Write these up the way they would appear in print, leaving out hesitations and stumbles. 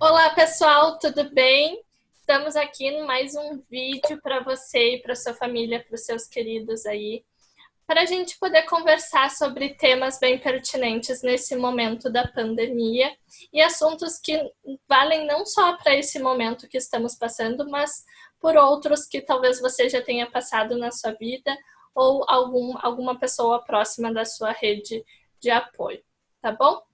Olá, pessoal, tudo bem? Estamos aqui em mais um vídeo para você e para sua família, para os seus queridos aí, para a gente poder conversar sobre temas bem pertinentes nesse momento da pandemia e assuntos que valem não só para esse momento que estamos passando, mas por outros que talvez você já tenha passado na sua vida ou alguma pessoa próxima da sua rede de apoio, tá bom?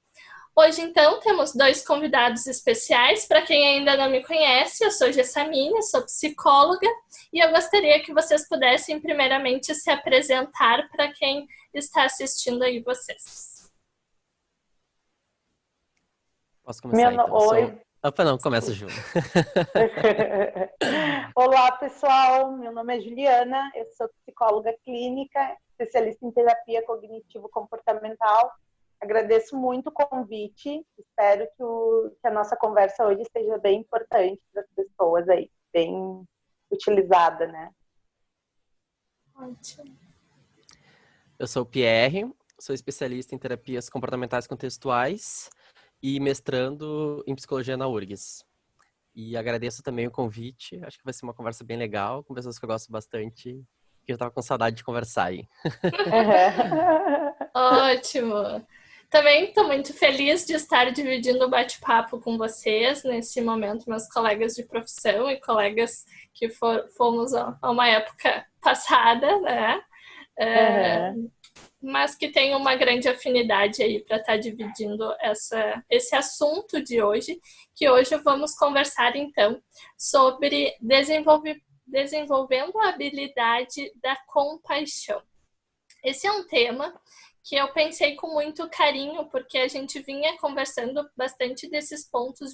Hoje, então, temos dois convidados especiais. Para quem ainda não me conhece, eu sou Gessamine, sou psicóloga, e eu gostaria que vocês pudessem, primeiramente, se apresentar para quem está assistindo aí vocês. Posso começar, então? Oi. Opa, não, começa, Ju. Olá, pessoal. Meu nome é Juliana, eu sou psicóloga clínica, especialista em terapia cognitivo-comportamental. Agradeço muito o convite. Espero que a nossa conversa hoje seja bem importante para as pessoas aí, bem utilizada, né? Ótimo. Eu sou o Pierre, sou especialista em terapias comportamentais contextuais e mestrando em psicologia na URGS. E agradeço também o convite. Acho que vai ser uma conversa bem legal, com pessoas que eu gosto bastante, que eu estava com saudade de conversar aí. Ótimo! Também estou muito feliz de estar dividindo o bate-papo com vocês nesse momento, meus colegas de profissão e colegas que fomos a uma época passada, né? Mas que tem uma grande afinidade aí para estar dividindo esse assunto de hoje, que hoje vamos conversar, então, sobre desenvolvendo a habilidade da compaixão. Esse é um tema que eu pensei com muito carinho, porque a gente vinha conversando bastante desses pontos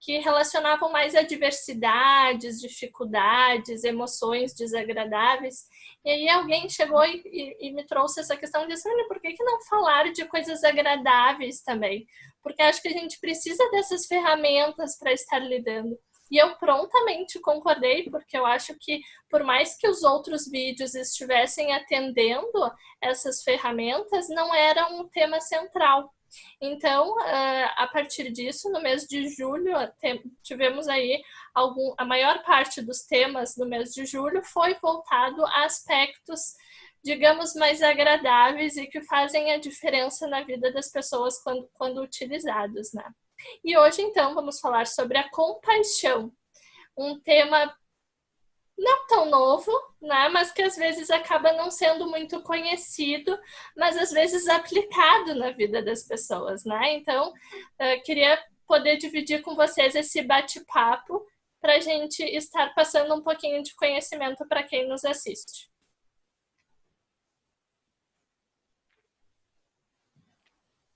que relacionavam mais a diversidades, dificuldades, emoções desagradáveis. E aí alguém chegou e me trouxe essa questão de assim, por que não falar de coisas agradáveis também? Porque acho que a gente precisa dessas ferramentas para estar lidando. E eu prontamente concordei, porque eu acho que, por mais que os outros vídeos estivessem atendendo essas ferramentas, não era um tema central. Então, a partir disso, no mês de julho, tivemos aí a maior parte dos temas do mês de julho foi voltado a aspectos, digamos, mais agradáveis e que fazem a diferença na vida das pessoas quando utilizados, né? E hoje, então, vamos falar sobre a compaixão, um tema não tão novo, né, mas que às vezes acaba não sendo muito conhecido, mas às vezes aplicado na vida das pessoas, né? Então, queria poder dividir com vocês esse bate-papo para a gente estar passando um pouquinho de conhecimento para quem nos assiste.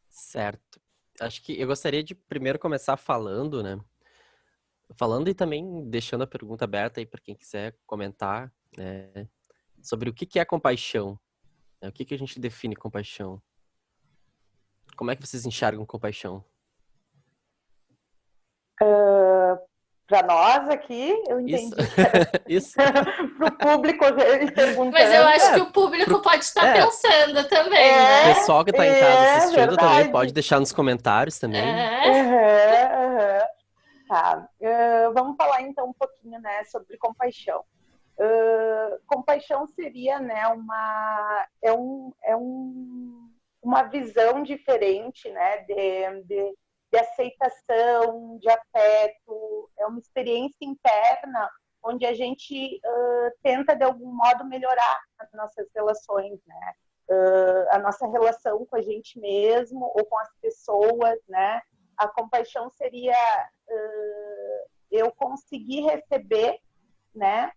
Certo. Acho que eu gostaria de primeiro começar falando, né? Falando e também deixando a pergunta aberta aí para quem quiser comentar, né? Sobre o que é compaixão, né? O que a gente define compaixão? Como é que vocês enxergam compaixão? Para nós aqui, eu entendi. Isso. Para o público perguntando. Mas eu acho que o público pode estar pensando também, né? O pessoal que está em casa assistindo verdade. também pode deixar nos comentários também. Tá. Vamos falar então um pouquinho, né, sobre compaixão. Compaixão seria, né, uma visão diferente, né, de aceitação, de afeto, é uma experiência interna onde a gente tenta, de algum modo, melhorar as nossas relações, né? A nossa relação com a gente mesmo ou com as pessoas, né? A compaixão seria eu conseguir receber, né,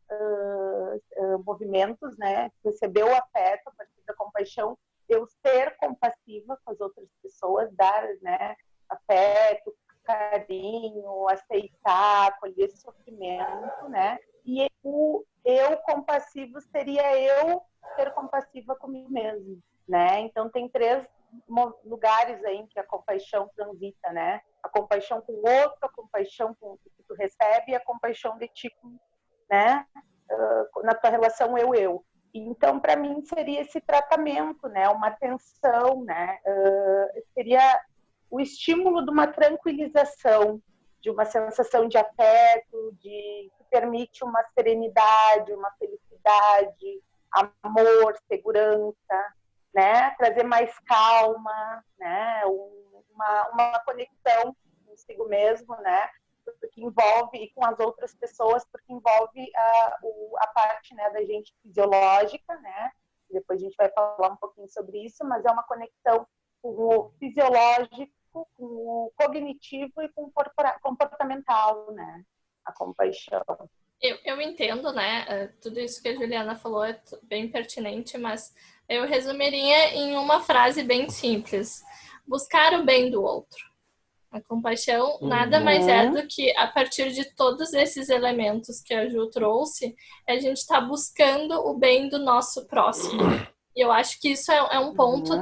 movimentos, né, receber o afeto a partir da compaixão, eu ser compassiva com as outras pessoas, dar, né, afeto, carinho, aceitar, acolher sofrimento, né? E o eu compassivo seria eu ser compassiva comigo mesmo, né? Então tem três lugares aí em que a compaixão transita, né? A compaixão com o outro, a compaixão com o que tu recebe e a compaixão de ti, né? Na tua relação eu. Então, para mim, seria esse tratamento, né? Uma atenção, né? Seria o estímulo de uma tranquilização, de uma sensação de afeto, que permite uma serenidade, uma felicidade, amor, segurança, né? Trazer mais calma, né? Uma conexão consigo mesmo, né? Porque envolve, e com as outras pessoas, porque envolve a parte, né, da gente fisiológica, né? Depois a gente vai falar um pouquinho sobre isso, mas é uma conexão com o fisiológico, com o cognitivo e com o comportamental, né? A compaixão. Eu entendo, né? Tudo isso que a Juliana falou é bem pertinente, mas eu resumiria em uma frase bem simples: buscar o bem do outro. A compaixão nada mais é do que, a partir de todos esses elementos que a Ju trouxe, a gente está buscando o bem do nosso próximo. E eu acho que isso é um ponto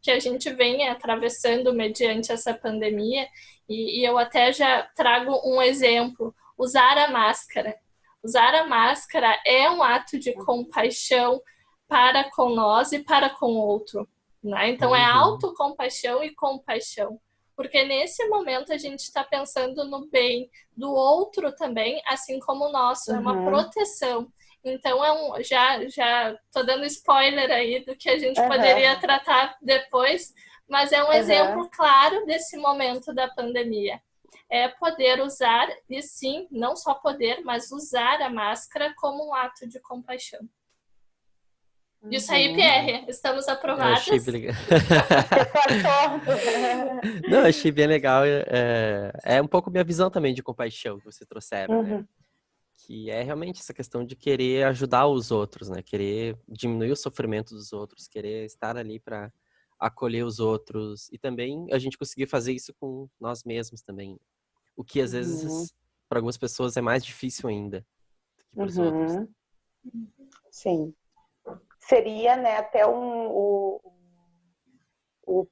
que a gente vem atravessando mediante essa pandemia. E eu até já trago um exemplo: usar a máscara. Usar a máscara é um ato de compaixão para com nós e para com o outro, né? Então é autocompaixão e compaixão. Porque nesse momento a gente está pensando no bem do outro também, assim como o nosso. É uma proteção. Então, já tô dando spoiler aí do que a gente poderia tratar depois, mas é um exemplo claro desse momento da pandemia. É poder usar, e sim, não só poder, mas usar a máscara como um ato de compaixão. Isso aí, Pierre, estamos aprovadas? Eu achei bem legal. Não, achei bem legal. É um pouco minha visão também de compaixão que você trouxeram, né? Que é realmente essa questão de querer ajudar os outros, né? Querer diminuir o sofrimento dos outros, querer estar ali para acolher os outros e também a gente conseguir fazer isso com nós mesmos também. O que às vezes para algumas pessoas é mais difícil ainda do que para os outros. Sim. Seria, né, até o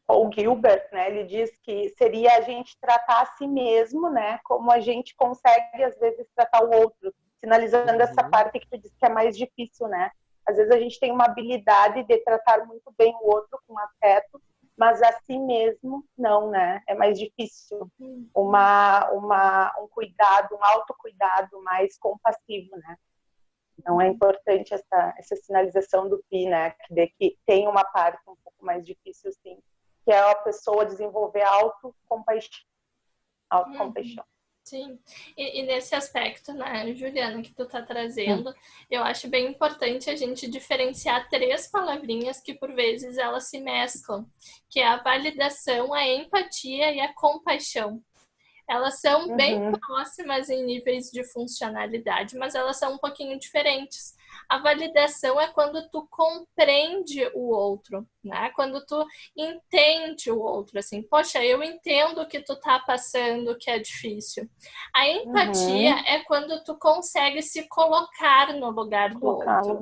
Paul Gilbert, né, ele diz que seria a gente tratar a si mesmo, né, como a gente consegue às vezes tratar o outro, sinalizando essa parte que tu disse que é mais difícil, né? Às vezes a gente tem uma habilidade de tratar muito bem o outro com afeto, mas a si mesmo não, né? É mais difícil. Um cuidado, um autocuidado mais compassivo, né? Então é importante essa sinalização do Pi, né? Que tem uma parte um pouco mais difícil, sim, que é a pessoa desenvolver autocompaixão. Sim, e nesse aspecto, né, Juliana, que tu tá trazendo, eu acho bem importante a gente diferenciar 3 palavrinhas que por vezes elas se mesclam, que é a validação, a empatia e a compaixão. Elas são bem próximas em níveis de funcionalidade, mas elas são um pouquinho diferentes. A validação é quando tu compreende o outro, né? Quando tu entende o outro, assim, poxa, eu entendo o que tu tá passando, que é difícil. A empatia é quando tu consegue se colocar no lugar do outro.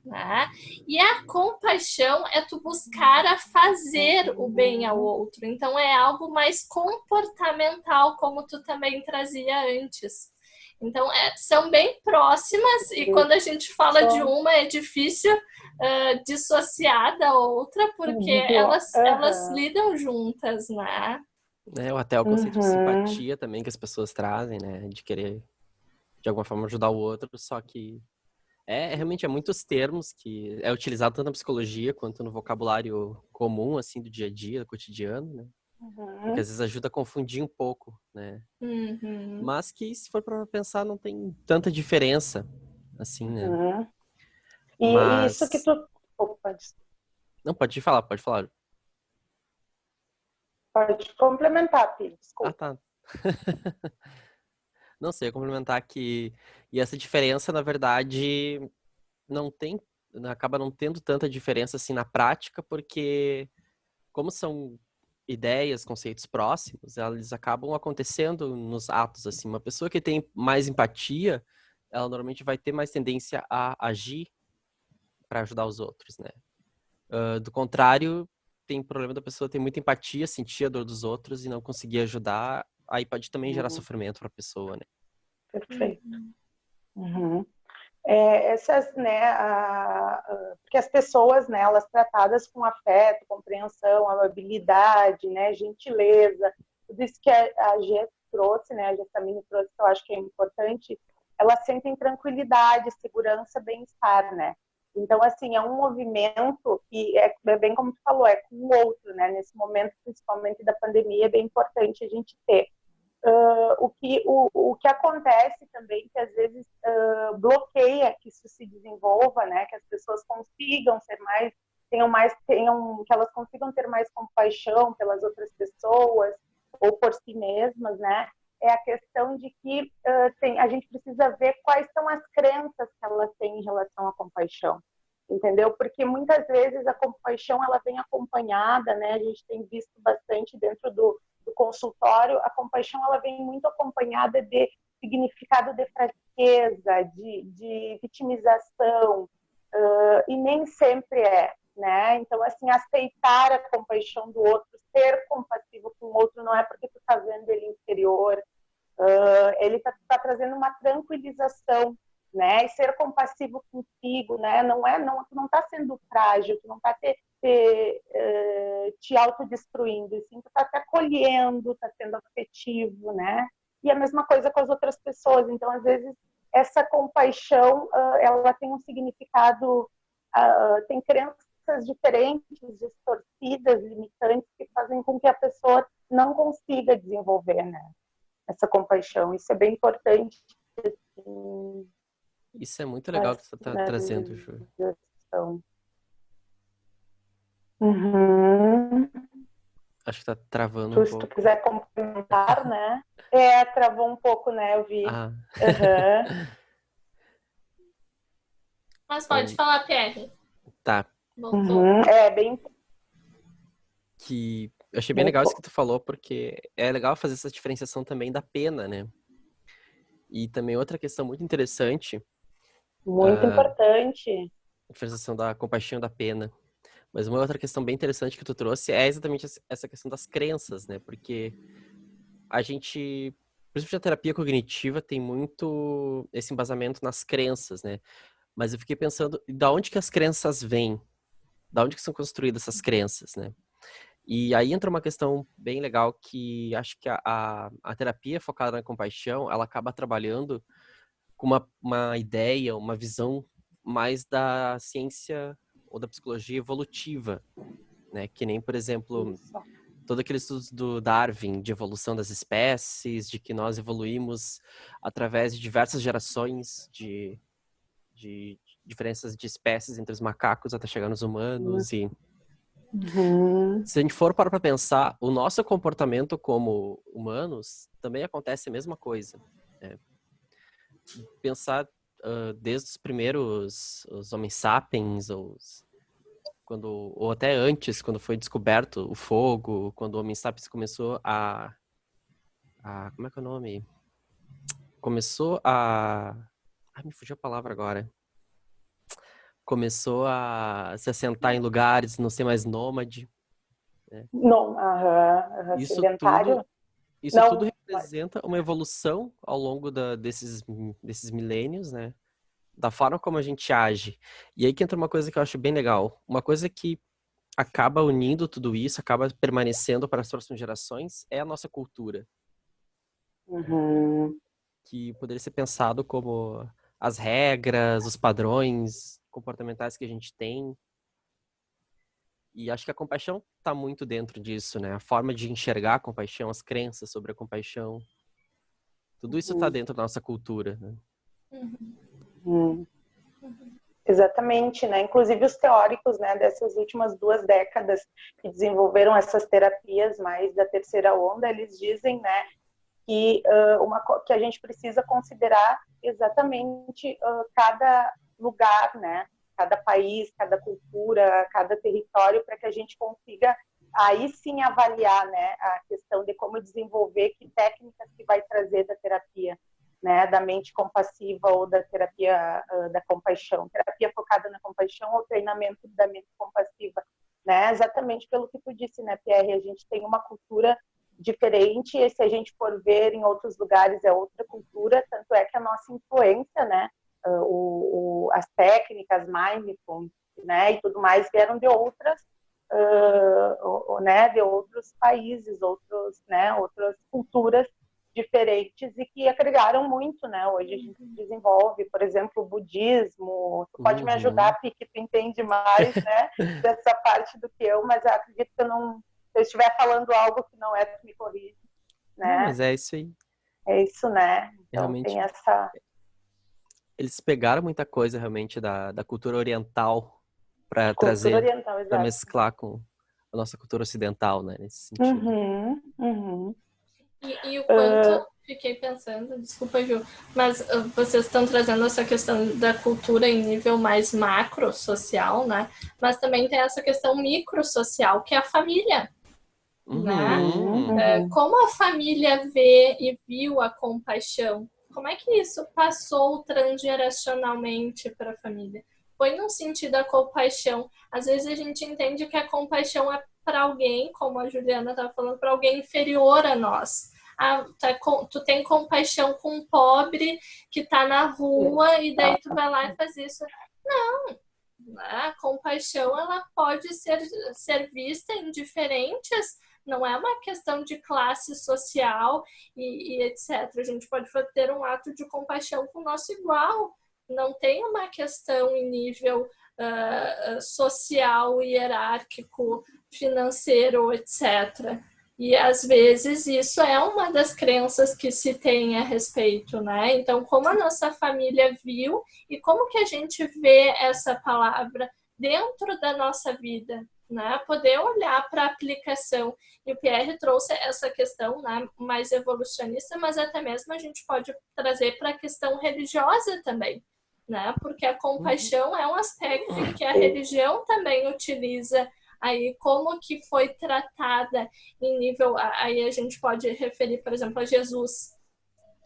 Né? E a compaixão é tu buscar a fazer o bem ao outro. Então é algo mais comportamental, como tu também trazia antes. Então são bem próximas e quando a gente fala de uma é difícil dissociar da outra porque elas lidam juntas, né? Ou até o conceito de simpatia também que as pessoas trazem, né? De querer de alguma forma ajudar o outro, só que realmente muitos termos que é utilizado tanto na psicologia quanto no vocabulário comum, assim, do dia a dia, do cotidiano, né? Que às vezes ajuda a confundir um pouco, né? Mas que, se for para pensar, não tem tanta diferença, assim, né? E isso que tu... Opa, não, pode falar, pode falar. Pode complementar, Pi, desculpa. Ah, tá. Não sei, complementar que... E essa diferença, na verdade, acaba não tendo tanta diferença assim na prática, porque como são ideias, conceitos próximos, eles acabam acontecendo nos atos, assim. Uma pessoa que tem mais empatia, ela normalmente vai ter mais tendência a agir para ajudar os outros, né? Do contrário, tem problema da pessoa ter muita empatia, sentir a dor dos outros e não conseguir ajudar, aí pode também gerar sofrimento para a pessoa, né? Perfeito. Essas, né, porque as pessoas, né, elas tratadas com afeto, compreensão, amabilidade, né, gentileza, tudo isso que a Gê trouxe, né, a Gessamine trouxe, que eu acho que é importante, elas sentem tranquilidade, segurança, bem-estar, né? Então, assim, é um movimento que é bem como tu falou, é com o outro, né? Nesse momento, principalmente da pandemia, é bem importante a gente ter. O que acontece também, que às vezes bloqueia que isso se desenvolva, né? Que as pessoas consigam ser mais, que elas consigam ter mais compaixão pelas outras pessoas ou por si mesmas, né? É a questão de que a gente precisa ver quais são as crenças que elas têm em relação à compaixão, entendeu? Porque muitas vezes a compaixão ela vem acompanhada, né? A gente tem visto bastante dentro do consultório, a compaixão ela vem muito acompanhada de significado de fraqueza, de vitimização, e nem sempre é, né? Então, assim, aceitar a compaixão do outro, ser compassivo com o outro, não é porque tu tá vendo ele inferior, ele tá trazendo uma tranquilização, né? E ser compassivo contigo, né? Tu não tá sendo frágil, tu não tá te autodestruindo, assim, tu tá te acolhendo, tá sendo afetivo, né? E a mesma coisa com as outras pessoas. Então, às vezes, essa compaixão, ela tem um significado, tem crenças diferentes, distorcidas, limitantes, que fazem com que a pessoa não consiga desenvolver, né? Essa compaixão. Isso é bem importante. Assim, Isso é muito legal que você está trazendo, Ju. Uhum. Acho que tá travando um Se tu pouco. quiser complementar, né? Travou um pouco, né? Eu vi. Ah. Uhum. Mas pode falar, Pierre. Tá. Voltou. Uhum. Bem... Que eu achei bem legal isso que tu falou, porque é legal fazer essa diferenciação também da pena, né? E também outra questão muito interessante, Muito importante. a diferenciação da compaixão e da pena. Mas uma outra questão bem interessante que tu trouxe é exatamente essa questão das crenças, né? Porque a gente, principalmente a terapia cognitiva, tem muito esse embasamento nas crenças, né? Mas eu fiquei pensando, da onde que as crenças vêm? Da onde que são construídas essas crenças, né? E aí entra uma questão bem legal que acho que a terapia focada na compaixão, ela acaba trabalhando com uma ideia, uma visão mais da ciência ou da psicologia evolutiva, né? Que nem, por exemplo, todo aquele estudo do Darwin, de evolução das espécies, de que nós evoluímos através de diversas gerações de diferenças de espécies entre os macacos até chegar nos humanos. E se a gente for para pensar, o nosso comportamento como humanos também acontece a mesma coisa, né? Pensar desde os primeiros os homens sapiens, ou até antes, quando foi descoberto o fogo, quando o homem sapiens começou como é que é o nome? Começou a... Ai, me fugiu a palavra agora. Começou a se assentar em lugares, não ser mais nômade, né? Não, Isso sedentário? tudo, isso Não. tudo representa uma evolução ao longo desses milênios, né? Da forma como a gente age. E aí que entra uma coisa que eu acho bem legal. Uma coisa que acaba unindo tudo isso, acaba permanecendo para as próximas gerações, é a nossa cultura. Uhum. Que poderia ser pensado como as regras, os padrões comportamentais que a gente tem. E acho que a compaixão está muito dentro disso, né? A forma de enxergar a compaixão, as crenças sobre a compaixão. Tudo isso está dentro da nossa cultura, né? Uhum. Exatamente, né? Inclusive os teóricos, né, dessas últimas 2 décadas que desenvolveram essas terapias mais da terceira onda, eles dizem, né, que que a gente precisa considerar exatamente cada lugar, né, cada país, cada cultura, cada território, para que a gente consiga aí sim avaliar, né, a questão de como desenvolver, que técnicas que vai trazer da terapia, né, da mente compassiva ou da terapia da compaixão, terapia focada na compaixão ou treinamento da mente compassiva, né, exatamente pelo que tu disse, né, Pierre, a gente tem uma cultura diferente, e se a gente for ver em outros lugares é outra cultura, tanto é que a nossa influência, né, as técnicas, mindfulness, né, e tudo mais vieram de outras, né, de outros países, outras culturas diferentes e que agregaram muito, né? Hoje a gente desenvolve, por exemplo, o budismo. Tu pode me ajudar, Pi, que tu entende mais, né, dessa parte do que eu, mas eu acredito que se eu estiver falando algo que não é, tu me corrige, né? Não, mas é isso aí. É isso, né? Então Realmente, tem essa... eles pegaram muita coisa realmente da cultura oriental para Cultura trazer, oriental, para exato. mesclar com a nossa cultura ocidental, né? Nesse sentido. E o quanto, fiquei pensando, desculpa, Ju, mas vocês estão trazendo essa questão da cultura em nível mais macro social, né? Mas também tem essa questão micro social, que é a família, né? Como a família vê e viu a compaixão? Como é que isso passou transgeracionalmente para a família? Foi num sentido a compaixão. Às vezes a gente entende que a compaixão é para alguém, como a Juliana estava falando, para alguém inferior a nós. Ah, tu tem compaixão com um pobre que está na rua e daí tu vai lá e faz isso. Não, a compaixão ela pode ser vista em diferentes, não é uma questão de classe social e etc. A gente pode ter um ato de compaixão com o nosso igual. Não tem uma questão em nível social, hierárquico, financeiro, etc. E às vezes isso é uma das crenças que se tem a respeito, né? Então, como a nossa família viu e como que a gente vê essa palavra dentro da nossa vida, né? Poder olhar para a aplicação. E o Pierre trouxe essa questão, né, mais evolucionista, mas até mesmo a gente pode trazer para a questão religiosa também, né? Porque a compaixão é um aspecto em que a religião também utiliza aí como que foi tratada em nível, aí a gente pode referir, por exemplo, a Jesus,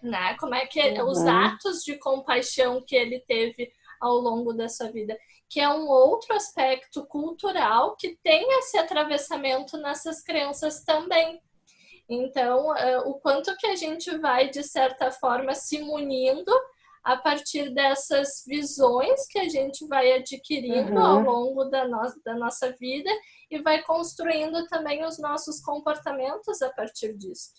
né? Como é que os atos de compaixão que ele teve ao longo da sua vida, que é um outro aspecto cultural que tem esse atravessamento nessas crenças também. Então, o quanto que a gente vai, de certa forma, se munindo a partir dessas visões que a gente vai adquirindo ao longo da nossa vida e vai construindo também os nossos comportamentos a partir disso,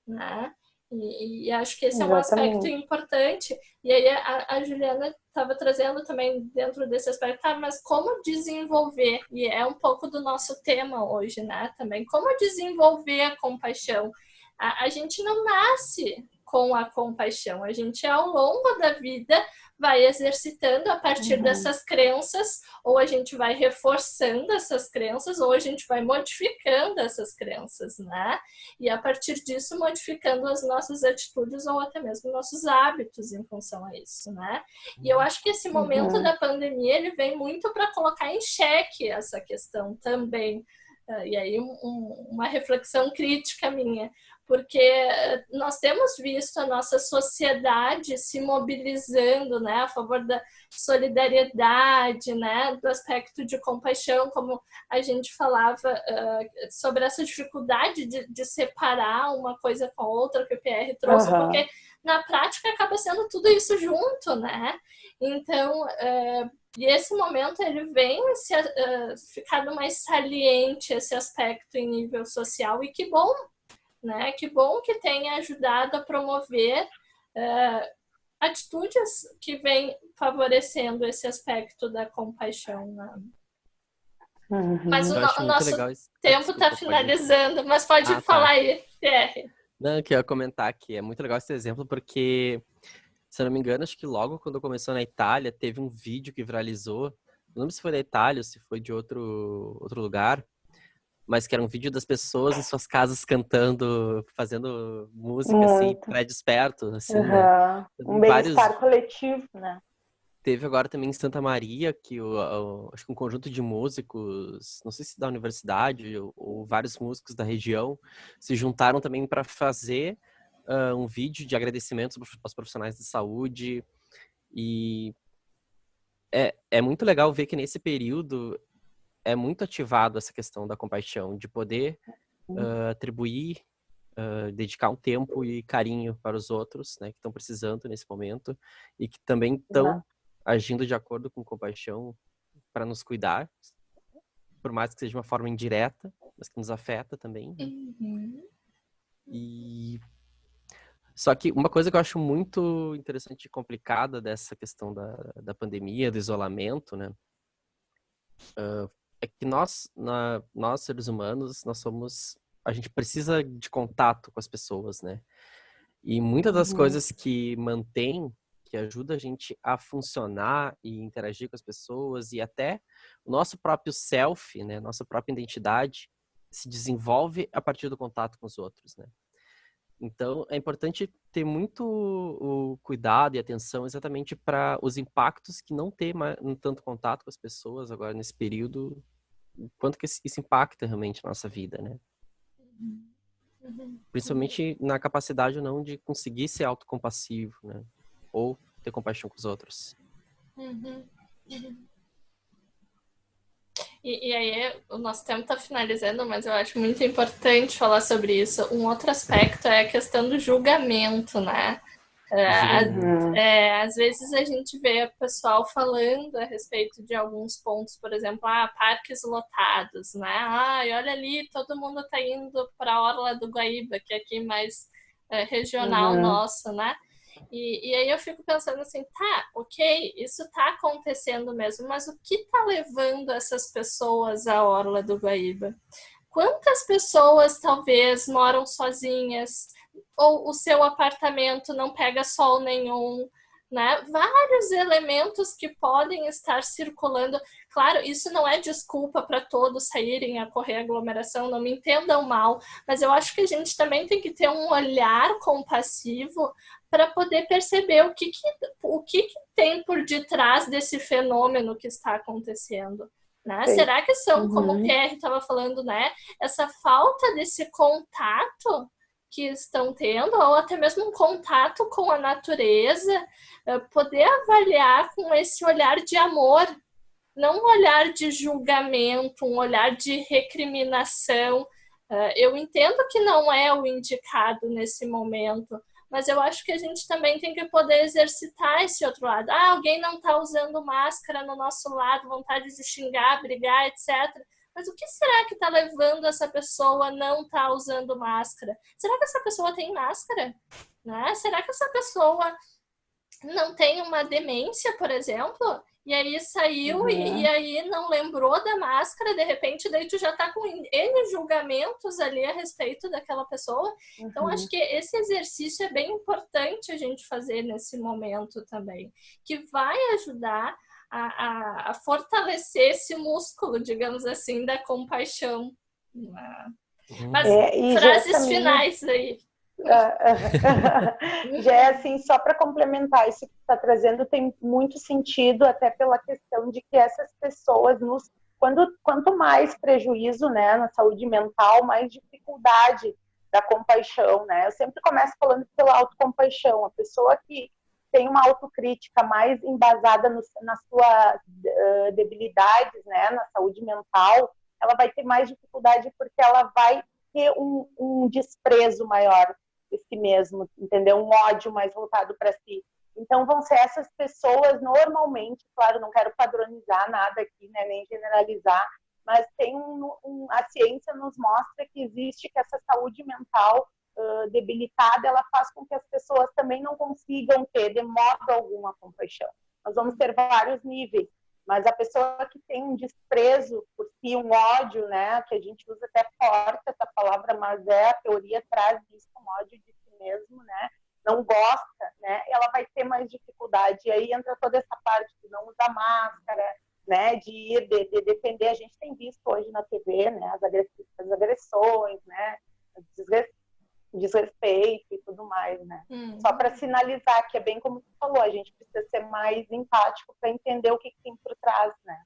né? E acho que esse é um aspecto importante. E aí a Juliana estava trazendo também dentro desse aspecto, mas como desenvolver, e é um pouco do nosso tema hoje, né? Também, como desenvolver a compaixão? A gente não nasce com a compaixão, a gente ao longo da vida vai exercitando a partir dessas crenças, ou a gente vai reforçando essas crenças, ou a gente vai modificando essas crenças, né? E a partir disso modificando as nossas atitudes ou até mesmo nossos hábitos em função a isso, né? E eu acho que esse momento da pandemia ele vem muito para colocar em xeque essa questão também. E aí uma reflexão crítica minha, porque nós temos visto a nossa sociedade se mobilizando, né, a favor da solidariedade, né, do aspecto de compaixão, como a gente falava sobre essa dificuldade de separar uma coisa com a outra que o Pierre trouxe, porque na prática acaba sendo tudo isso junto, né? Então, e esse momento ele vem ficando mais saliente esse aspecto em nível social, e que bom, né? Que bom que tenha ajudado a promover atitudes que vêm favorecendo esse aspecto da compaixão, né? Mas o nosso tempo está finalizando, mas pode falar aí, Pierre. Não, que eu ia comentar que é muito legal esse exemplo, porque, se eu não me engano, acho que logo quando começou na Itália, teve um vídeo que viralizou, não lembro se foi da Itália ou se foi de outro lugar, mas que era um vídeo das pessoas em suas casas cantando, fazendo música, assim, prédios perto, assim, né? Um bem-estar coletivo, né? Teve agora também em Santa Maria, que acho que um conjunto de músicos, não sei se da universidade ou vários músicos da região, se juntaram também para fazer um vídeo de agradecimento aos profissionais de saúde. E é muito legal ver que nesse período é muito ativado essa questão da compaixão, de poder atribuir, dedicar um tempo e carinho para os outros, né, que estão precisando nesse momento e que também estão agindo de acordo com compaixão para nos cuidar, por mais que seja de uma forma indireta, mas que nos afeta também. E Só que uma coisa que eu acho muito interessante e complicada dessa questão da pandemia, do isolamento, né? É que nós seres humanos, a gente precisa de contato com as pessoas, né? E muitas das coisas que ajuda a gente a funcionar e interagir com as pessoas e até o nosso próprio self, né? Nossa própria identidade se desenvolve a partir do contato com os outros, né? Então, é importante ter muito o cuidado e atenção exatamente para os impactos que não ter tanto contato com as pessoas agora nesse período, o quanto que isso impacta realmente a nossa vida, né? Principalmente na capacidade ou não de conseguir ser autocompassivo, né? Ou ter compaixão com os outros. E aí, o nosso tempo está finalizando, mas eu acho muito importante falar sobre isso. Um outro aspecto é a questão do julgamento, né? Às vezes a gente vê o pessoal falando a respeito de alguns pontos, por exemplo, parques lotados, né? Olha ali, todo mundo está indo para a Orla do Guaíba, que é aqui mais regional nosso, né? E aí eu fico pensando assim, tá, ok, isso tá acontecendo mesmo, mas o que tá levando essas pessoas à Orla do Guaíba? Quantas pessoas talvez moram sozinhas ou o seu apartamento não pega sol nenhum, né? Vários elementos que podem estar circulando. Claro, isso não é desculpa para todos saírem a correr aglomeração, não me entendam mal, mas eu acho que a gente também tem que ter um olhar compassivo para poder perceber o que tem por detrás desse fenômeno que está acontecendo. Né? Será que são, como o Pierre estava falando, né? Essa falta desse contato que estão tendo, ou até mesmo um contato com a natureza, poder avaliar com esse olhar de amor, não um olhar de julgamento, um olhar de recriminação. Eu entendo que não é o indicado nesse momento, mas eu acho que a gente também tem que poder exercitar esse outro lado. Alguém não está usando máscara no nosso lado, vontade de xingar, brigar, etc. Mas o que será que está levando essa pessoa a não estar usando máscara? Será que essa pessoa tem máscara? Né? Será que essa pessoa não tem uma demência, por exemplo? E aí saiu e aí não lembrou da máscara, de repente daí tu já tá com N julgamentos ali a respeito daquela pessoa. Então acho que esse exercício é bem importante a gente fazer nesse momento também, que vai ajudar a fortalecer esse músculo, digamos assim, da compaixão. Mas frases finais aí. Já é assim, só para complementar, isso que está trazendo tem muito sentido, até pela questão de que essas pessoas, quanto mais prejuízo, né, na saúde mental, mais dificuldade da compaixão, né? Eu sempre começo falando pela autocompaixão, a pessoa que tem uma autocrítica mais embasada nas suas debilidades, né, na saúde mental, ela vai ter mais dificuldade porque ela vai ter um desprezo maior de si mesmo, entendeu? Um ódio mais voltado para si. Então, vão ser essas pessoas, normalmente, claro, não quero padronizar nada aqui, né, nem generalizar, mas tem a ciência nos mostra que existe que essa saúde mental debilitada, ela faz com que as pessoas também não consigam ter, de modo algum, a compaixão. Nós vamos ter vários níveis, mas a pessoa que tem um desprezo por si, um ódio, né, que a gente usa até forte essa palavra, mas a teoria traz isso, um ódio de si mesmo, né, não gosta, né, ela vai ter mais dificuldade. E aí entra toda essa parte de não usar máscara, né, de defender. A gente tem visto hoje na TV, né, as agressões, né, desrespeito e tudo mais, né? Só para sinalizar que é bem como tu falou, a gente precisa ser mais empático para entender o que tem por trás, né?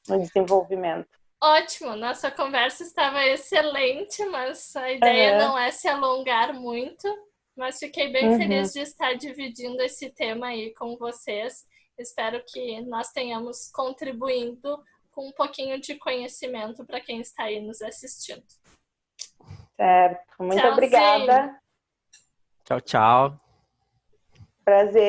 No desenvolvimento. Ótimo, nossa conversa estava excelente, mas a ideia não é se alongar muito, mas fiquei bem feliz de estar dividindo esse tema aí com vocês. Espero que nós tenhamos contribuído com um pouquinho de conhecimento para quem está aí nos assistindo. Certo, muito obrigada. Tchau, tchau. Prazer.